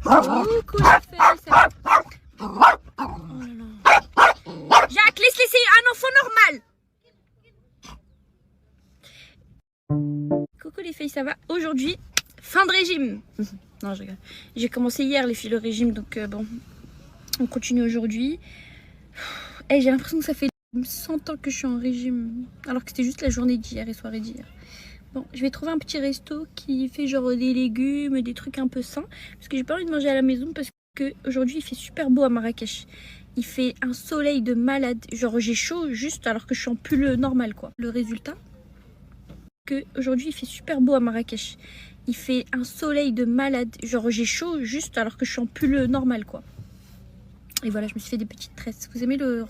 Coucou les filles, ça va? Oh là là. Jacques, laisse un enfant normal. Coucou les filles, ça va? Aujourd'hui, fin de régime. Non, je rigole. J'ai commencé hier les filles le régime, donc bon, on continue aujourd'hui. Et j'ai l'impression que ça fait 100 ans que je suis en régime, alors que c'était juste la journée d'hier et soirée d'hier. Bon, je vais trouver un petit resto qui fait genre des légumes, des trucs un peu sains, parce que j'ai pas envie de manger à la maison parce que aujourd'hui il fait super beau à Marrakech. Il fait un soleil de malade, genre j'ai chaud juste alors que je suis en pull normal quoi. Le résultat, que aujourd'hui il fait super beau à Marrakech. Il fait un soleil de malade, genre j'ai chaud juste alors que je suis en pull normal quoi. Et voilà, je me suis fait des petites tresses. Vous aimez le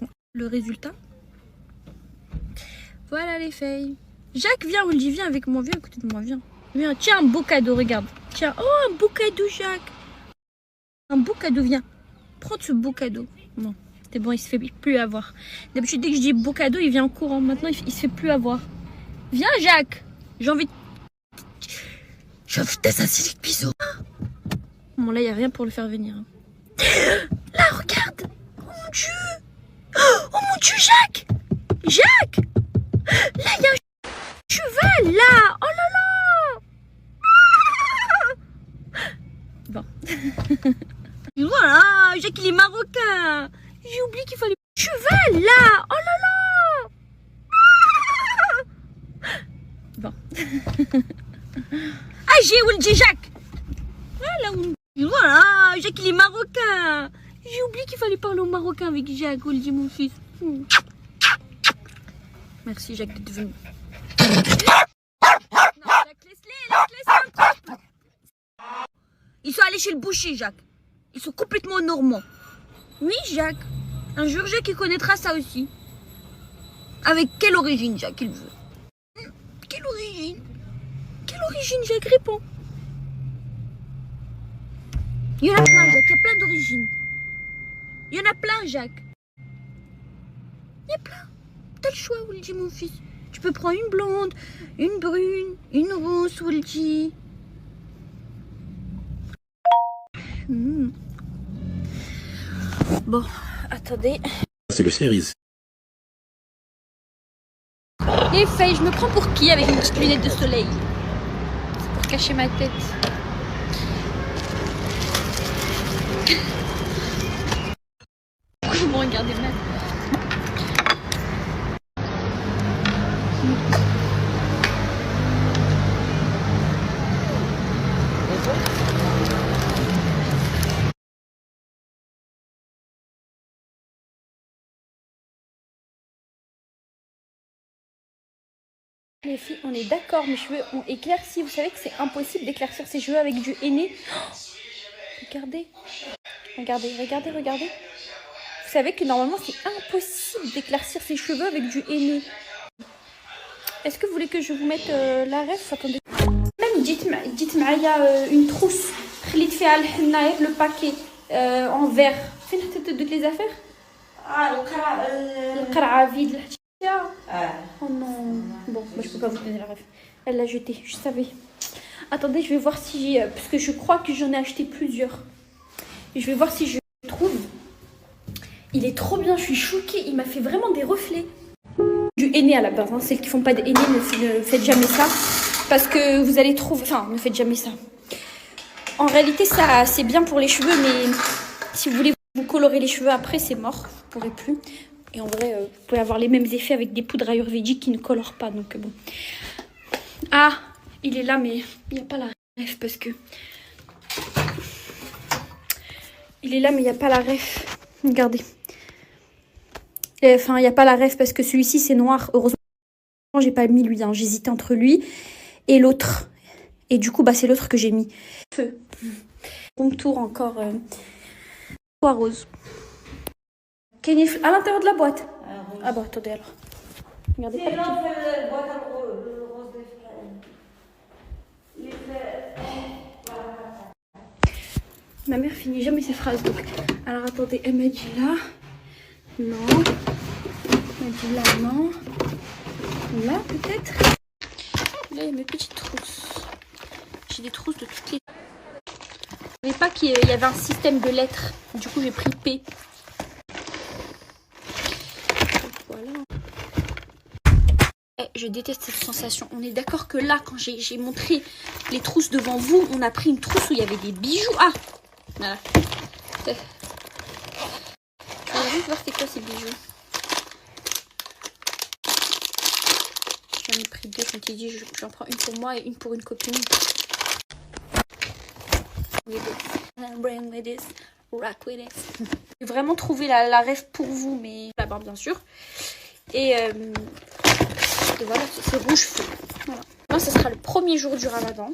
résultat? Voilà les filles. Jacques, viens, on dit viens avec moi, viens à côté de moi, viens. Viens, tiens un beau cadeau, regarde. Tiens, oh un beau cadeau Jacques. Un beau cadeau, viens. Prends ce beau cadeau. Non, c'est bon, il se fait plus avoir. D'habitude, dès que je dis beau cadeau, il vient en courant. Maintenant, il se fait plus avoir. Viens Jacques. J'ai envie de... t'assassiner de bisous. Bon là, il n'y a rien pour le faire venir. Là, regarde. Oh mon Dieu. Oh mon Dieu, Jacques. Jacques. Là, il y a un cheval, là. Oh là là. Bon. Voilà, Jacques, il est marocain. J'ai oublié qu'il fallait... Cheval, là. Oh là là. Bon. Ah, j'ai oublié Jacques. Voilà, Jacques, il est marocain. J'ai oublié qu'il fallait parler au marocain avec Jacques, Ouldi, mon fils. Merci, Jacques, d'être venu. Non, Jacques, laisse-les un peu. Ils sont allés chez le boucher, Jacques. Ils sont complètement normands. Oui, Jacques. Un jour, Jacques, il connaîtra ça aussi. Avec quelle origine, Jacques, il veut? Quelle origine? Quelle origine, Jacques, répond. Il y en a plein, Jacques, il y a plein d'origines. Il y en a plein, Jacques. Il y a plein. T'as le choix, Ouldi, mon fils. Tu peux prendre une blonde, une brune, une rousse, Ouldi. Bon, attendez. C'est le cerise. Les filles, je me prends pour qui avec une petite lunette de soleil? C'est pour cacher ma tête. Pourquoi vous me regardez mal? Les filles, on est d'accord, mes cheveux ont éclairci. Vous savez que c'est impossible d'éclaircir ses cheveux avec du henné. Regardez. Regardez. Vous savez que normalement c'est impossible d'éclaircir ses cheveux avec du henné. Est-ce que vous voulez que je vous mette la ref? Attendez. Même dites-moi, il y a une trousse. Le paquet en verre. Fais toutes les affaires. Le qara'a vide. Oh non. Bon, moi je peux pas vous donner la ref. Elle l'a jeté, je savais. Attendez, je vais voir si j'ai... Parce que je crois que j'en ai acheté plusieurs. Je vais voir si je trouve. Il est trop bien, je suis choquée. Il m'a fait vraiment des reflets. Du henné à la base. Hein. Celles qui font pas de henné, ne faites jamais ça. Parce que vous allez trouver... Enfin, ne faites jamais ça. En réalité, ça c'est bien pour les cheveux. Mais si vous voulez vous colorer les cheveux après, c'est mort. Vous pourrez plus. Et en vrai, vous pouvez avoir les mêmes effets avec des poudres ayurvédiques qui ne colorent pas. Donc bon. Ah, il est là, mais il n'y a pas la ref parce que... Il est là, mais il n'y a pas la ref. Regardez. Enfin, il n'y a pas la ref parce que celui-ci, c'est noir. Heureusement, j'ai pas mis lui. Hein. J'hésitais entre lui et l'autre. Et du coup, bah, c'est l'autre que j'ai mis. Feu. Contour encore. Soie rose. À l'intérieur de la boîte. Ah bah attendez alors. Regardez. C'est là, on fait la boîte à rose des Ma mère finit jamais ses phrases donc. Alors attendez, elle m'a dit là. Non. Elle m'a dit là, non. Là peut-être. Là il y a mes petites trousses. J'ai des trousses de toutes les... savais pas qu'il y avait un système de lettres. Du coup, j'ai pris P. Voilà. Je déteste cette sensation. On est d'accord que là, quand j'ai montré les trousses devant vous, on a pris une trousse où il y avait des bijoux. Ah, voilà. Je vais juste voir c'est quoi ces bijoux. J'en ai pris deux, comme tu dis, j'en prends une pour moi et une pour une copine. Bring with this, rock with this. J'ai vraiment trouvé la rêve pour vous, mais là-bas bien sûr. Et voilà, c'est rouge feu. Voilà. Moi, ce sera le premier jour du Ramadan.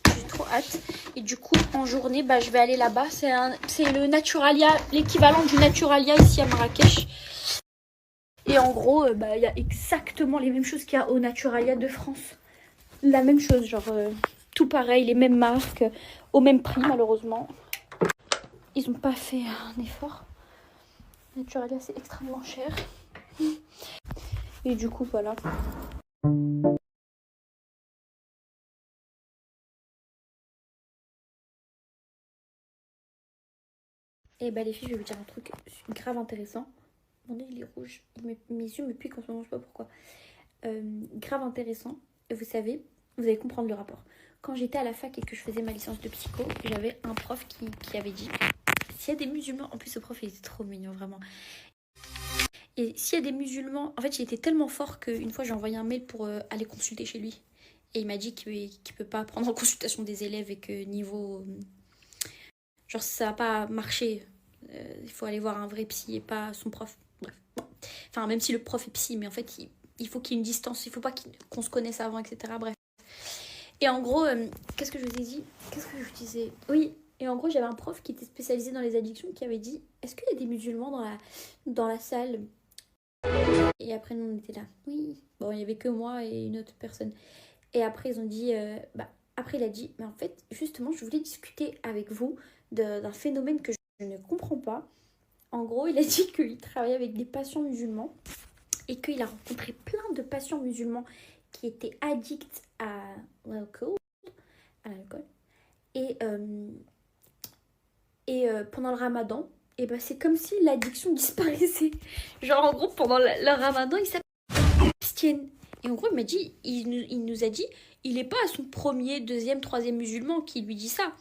J'ai trop hâte. Et du coup, en journée, je vais aller là-bas. C'est le Naturalia, l'équivalent du Naturalia ici à Marrakech. Et en gros, il y a exactement les mêmes choses qu'il y a au Naturalia de France. La même chose, genre tout pareil, les mêmes marques, au même prix malheureusement. Ils n'ont pas fait un effort. Naturalia, c'est extrêmement cher. Et du coup, voilà. Et les filles, je vais vous dire un truc grave intéressant. Mon nez, il est rouge. Mes yeux me piquent en ce moment, je sais pas pourquoi. Grave intéressant. Vous savez, vous allez comprendre le rapport. Quand j'étais à la fac et que je faisais ma licence de psycho, j'avais un prof qui avait dit s'il y a des musulmans, en plus ce prof il était trop mignon vraiment. Et s'il y a des musulmans, en fait il était tellement fort qu'une fois j'ai envoyé un mail pour aller consulter chez lui. Et il m'a dit qu'il peut pas prendre en consultation des élèves et que niveau... genre ça va pas marcher. Il faut aller voir un vrai psy et pas son prof. Bref. Bon. Enfin même si le prof est psy, mais en fait il faut qu'il y ait une distance, il faut pas qu'on se connaisse avant, etc. Bref. Et en gros, qu'est-ce que je vous ai dit? Qu'est-ce que je vous disais? Oui, et en gros, j'avais un prof qui était spécialisé dans les addictions qui avait dit est-ce qu'il y a des musulmans dans la salle? Et après, nous, on était là. Oui. Bon, il n'y avait que moi et une autre personne. Et après, ils ont dit après, il a dit mais en fait, justement, je voulais discuter avec vous d'un phénomène que je ne comprends pas. En gros, il a dit qu'il travaillait avec des patients musulmans et qu'il a rencontré plein de patients musulmans qui étaient addicts à l'alcool. Et pendant le ramadan, c'est comme si l'addiction disparaissait. Genre en gros, pendant le ramadan, ils s'abstiennent. Et en gros, il nous a dit, il n'est pas à son premier, deuxième, troisième musulman qui lui dit ça.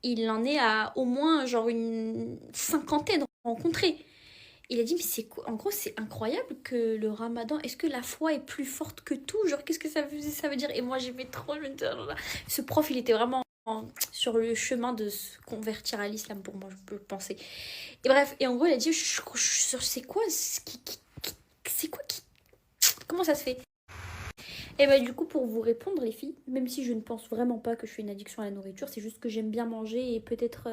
Il en est à au moins genre une cinquantaine rencontrés. Il a dit, mais c'est quoi? En gros, c'est incroyable que le ramadan, est-ce que la foi est plus forte que tout? Genre, qu'est-ce que ça veut dire? Et moi, j'aimais trop, je me disais, oh là là. Ce prof, il était vraiment sur le chemin de se convertir à l'islam pour moi, je peux penser. Et bref, et en gros, il a dit, c'est quoi? Comment ça se fait? Et du coup, pour vous répondre, les filles, même si je ne pense vraiment pas que je fais une addiction à la nourriture, c'est juste que j'aime bien manger et peut-être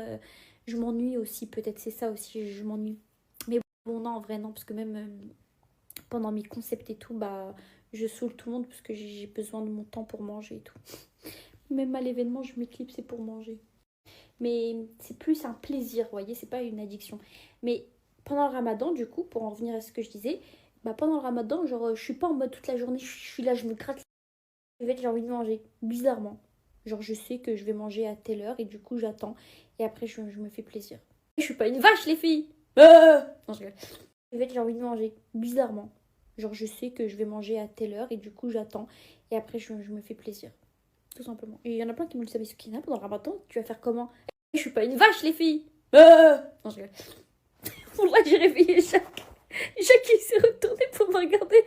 je m'ennuie aussi, peut-être c'est ça aussi, je m'ennuie. Mais bon, non, en vrai, non, parce que même pendant mes concepts et tout, je saoule tout le monde parce que j'ai besoin de mon temps pour manger et tout. Même à l'événement, je m'éclipse pour manger. Mais c'est plus un plaisir, vous voyez, c'est pas une addiction. Mais pendant le ramadan, du coup, pour en revenir à ce que je disais, pendant le ramadan, genre, je suis pas en mode toute la journée, je suis là, je me gratte les vêtements, j'ai envie de manger, bizarrement. Genre, je sais que je vais manger à telle heure et du coup, j'attends. Et après, je me fais plaisir. Je suis pas une vache, les filles. Non, je rigole. J'ai envie de manger, bizarrement. Genre, je sais que je vais manger à telle heure et du coup, j'attends. Et après, je me fais plaisir. Tout simplement. Et il y en a plein qui me le disent, Kina, pendant le ramadan, tu vas faire comment? Je suis pas une vache, les filles. Non, je rigole. Pour moi, j'ai réveillé Jacques. Jacques, il s'est retourné pour me regarder.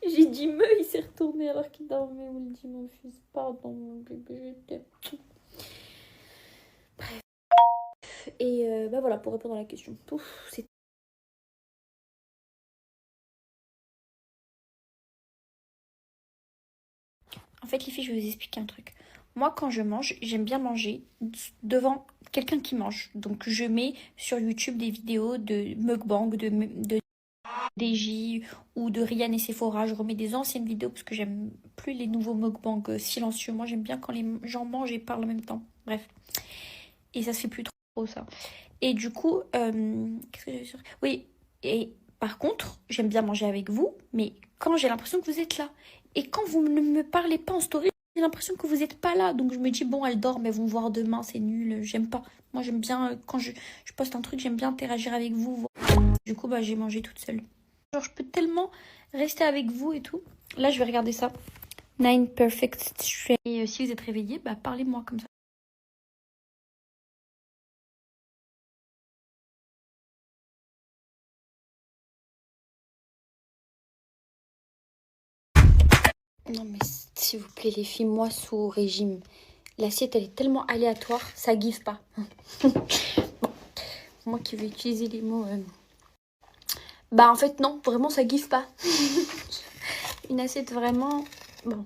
J'ai dit il s'est retourné alors qu'il dormait. On me dit, mon fils, pardon, mon bébé, je t'aime. Bref. Et voilà, pour répondre à la question. C'est en fait, les filles, je vais vous expliquer un truc. Moi, quand je mange, j'aime bien manger devant quelqu'un qui mange. Donc, je mets sur YouTube des vidéos de mukbang, de DJ ou de Rian et Sephora. Je remets des anciennes vidéos parce que j'aime plus les nouveaux mukbangs silencieux. Moi, j'aime bien quand les gens mangent et parlent en même temps. Bref. Et ça se fait plus trop, ça. Et du coup, qu'est-ce que j'avais sur... Oui, et Par contre, j'aime bien manger avec vous, mais quand j'ai l'impression que vous êtes là. Et quand vous ne me parlez pas en story, j'ai l'impression que vous n'êtes pas là. Donc je me dis, bon, elles dorment, elles vont me voir demain, c'est nul, j'aime pas. Moi, j'aime bien, quand je poste un truc, j'aime bien interagir avec vous. Du coup, bah, j'ai mangé toute seule. Genre, je peux tellement rester avec vous et tout. Là, je vais regarder ça. 9 Perfect Strength. Et si vous êtes réveillés, bah, parlez-moi comme ça. Non mais s'il vous plaît les filles, moi sous régime, l'assiette elle est tellement aléatoire, ça give pas. Bon, moi qui vais utiliser les mots... Bah en fait non, vraiment ça give pas. Une assiette vraiment... Bon.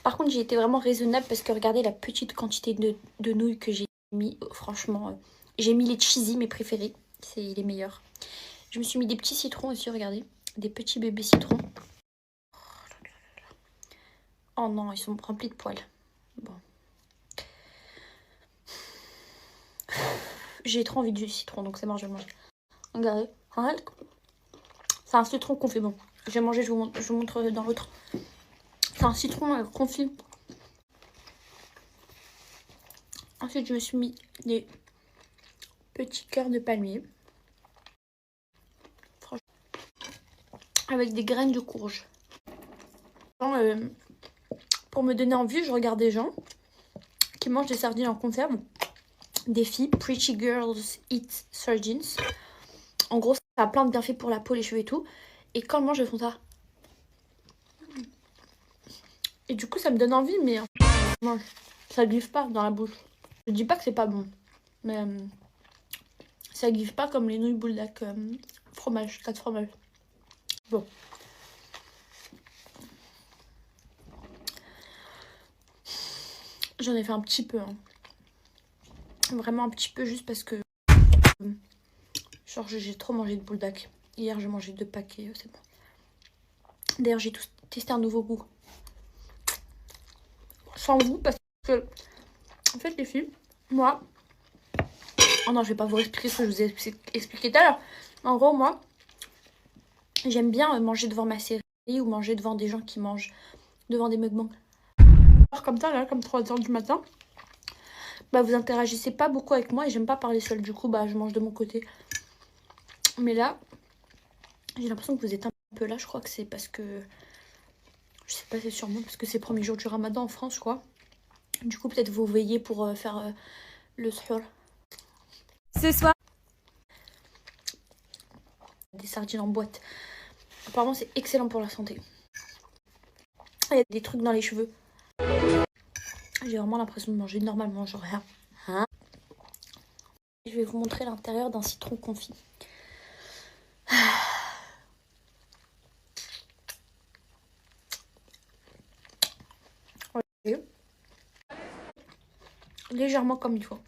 Par contre j'ai été vraiment raisonnable parce que regardez la petite quantité de nouilles que j'ai mis. Franchement, j'ai mis les cheesy, mes préférés. C'est les meilleurs. Je me suis mis des petits citrons aussi, regardez. Des petits bébés citrons. Oh non, ils sont remplis de poils. Bon. J'ai trop envie du citron, donc ça marche, je vais le manger. Regardez. C'est un citron confit. Bon, je vais manger, je vous montre dans l'autre. C'est un citron confit. Ensuite, je me suis mis des petits cœurs de palmier. Franchement. Avec des graines de courge. Pour me donner envie, je regarde des gens qui mangent des sardines en conserve. Des filles, Pretty Girls Eat Sardines. En gros, ça a plein de bienfaits pour la peau, les cheveux et tout. Et quand elles mangent, elles font ça. Et du coup, ça me donne envie, mais non, ça glisse pas dans la bouche. Je dis pas que c'est pas bon, mais ça glisse pas comme les nouilles bouldak fromage, 4 fromages. Bon. J'en ai fait un petit peu, hein. Vraiment un petit peu, juste parce que genre j'ai trop mangé de bouldak. Hier j'ai mangé 2 paquets, c'est bon. D'ailleurs j'ai testé un nouveau goût. Sans goût parce que en fait les filles, moi... Oh non, je vais pas vous expliquer ce que je vous ai expliqué tout à l'heure. En gros, moi, j'aime bien manger devant ma série ou manger devant des gens qui mangent devant des mukbangs. Comme ça, là, comme 3 h du matin, bah vous interagissez pas beaucoup avec moi et j'aime pas parler seule. Du coup, bah je mange de mon côté. Mais là, j'ai l'impression que vous êtes un peu là. Je crois que c'est parce que... Je sais pas, c'est sûrement parce que c'est le premier jour du ramadan en France, quoi. Du coup, peut-être vous veillez pour faire le suhour. Ce soir, des sardines en boîte. Apparemment, c'est excellent pour la santé. Il y a des trucs dans les cheveux. J'ai vraiment l'impression de manger normalement, genre rien. Hein. Je vais vous montrer l'intérieur d'un citron confit. Légèrement comme il faut.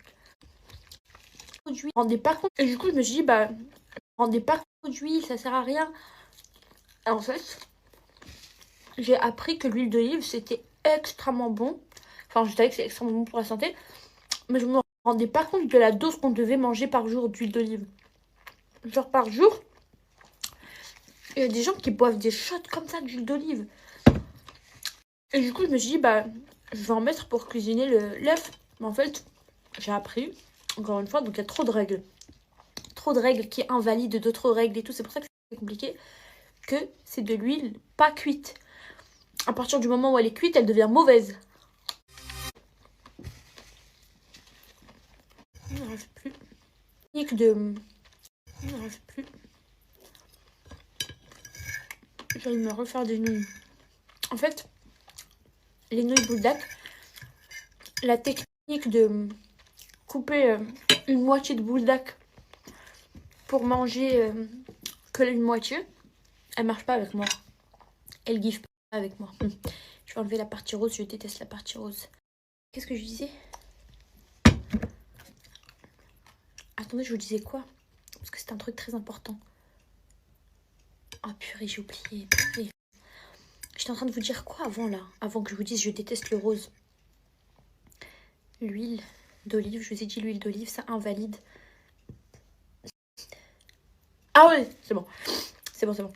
Produit, rendez pas compte. Et du coup, je me suis dit, bah, rendez pas compte d'huile, ça sert à rien. Et en fait, j'ai appris que l'huile d'olive, c'était extrêmement bon. Enfin, je savais que c'est extrêmement bon pour la santé. Mais je me rendais pas compte de la dose qu'on devait manger par jour d'huile d'olive. Genre par jour, il y a des gens qui boivent des shots comme ça d'huile d'olive. Et du coup, je me suis dit, bah, je vais en mettre pour cuisiner l'œuf. Mais en fait, j'ai appris, encore une fois, donc il y a trop de règles. Trop de règles qui invalident d'autres règles et tout. C'est pour ça que c'est compliqué. Que c'est de l'huile pas cuite. À partir du moment où elle est cuite, elle devient mauvaise. Il ne reste plus. Il ne reste plus. Je vais me refaire des nouilles. En fait, les nouilles bouldak, la technique de couper une moitié de bouldak pour manger que une moitié, elle marche pas avec moi. Elle give pas avec moi. Je vais enlever la partie rose, je déteste la partie rose. Qu'est-ce que je disais? Attendez, je vous disais quoi? Parce que c'est un truc très important. Oh purée, j'ai oublié. Purée. J'étais en train de vous dire quoi avant là? Avant que je vous dise je déteste le rose. L'huile d'olive, je vous ai dit l'huile d'olive, ça invalide. Ah ouais, c'est bon. C'est bon, c'est bon.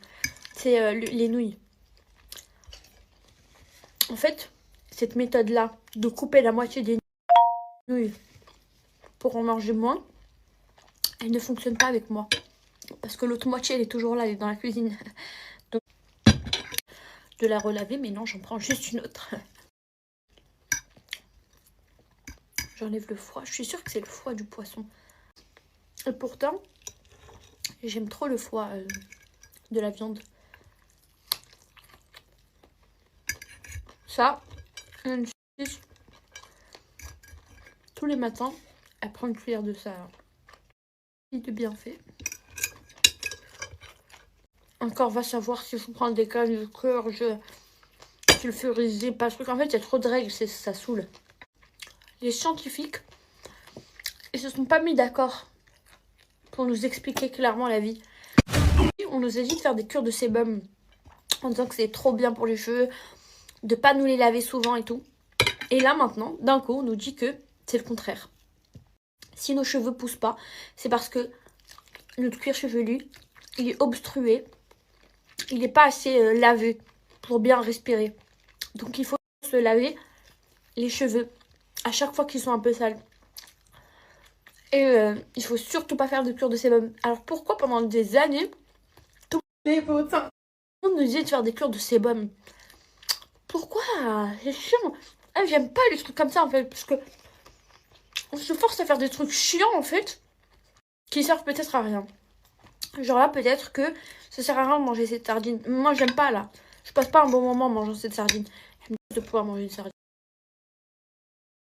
C'est les nouilles. En fait, cette méthode-là, de couper la moitié des nouilles pour en manger moins, elle ne fonctionne pas avec moi. Parce que l'autre moitié, elle est toujours là, elle est dans la cuisine. Donc, de la relaver, mais non, j'en prends juste une autre. J'enlève le foie. Je suis sûre que c'est le foie du poisson. Et pourtant, j'aime trop le foie de la viande. Ça, une saucisse. Tous les matins, elle prend une cuillère de ça. De bien fait. Encore, va savoir si je prends des cannes de cœur, je sulfurisé, parce qu'en fait, il y a trop de règles, ça saoule. Les scientifiques, ils se sont pas mis d'accord pour nous expliquer clairement la vie. On nous a dit de faire des cures de sébum en disant que c'est trop bien pour les cheveux, de pas nous les laver souvent et tout. Et là, maintenant, d'un coup, on nous dit que c'est le contraire. Si nos cheveux poussent pas, c'est parce que notre cuir chevelu, il est obstrué. Il n'est pas assez lavé pour bien respirer. Donc, il faut se laver les cheveux à chaque fois qu'ils sont un peu sales. Et il faut surtout pas faire de cure de sébum. Alors, pourquoi pendant des années, tout le monde nous disait de faire des cures de sébum? Pourquoi? C'est chiant. Ah, j'aime pas les trucs comme ça, en fait, parce que on se force à faire des trucs chiants, en fait, qui servent peut-être à rien. Genre là, peut-être que ça sert à rien de manger cette sardine. Moi, j'aime pas, là. Je passe pas un bon moment en mangeant cette sardine. J'aime de pouvoir manger une sardine.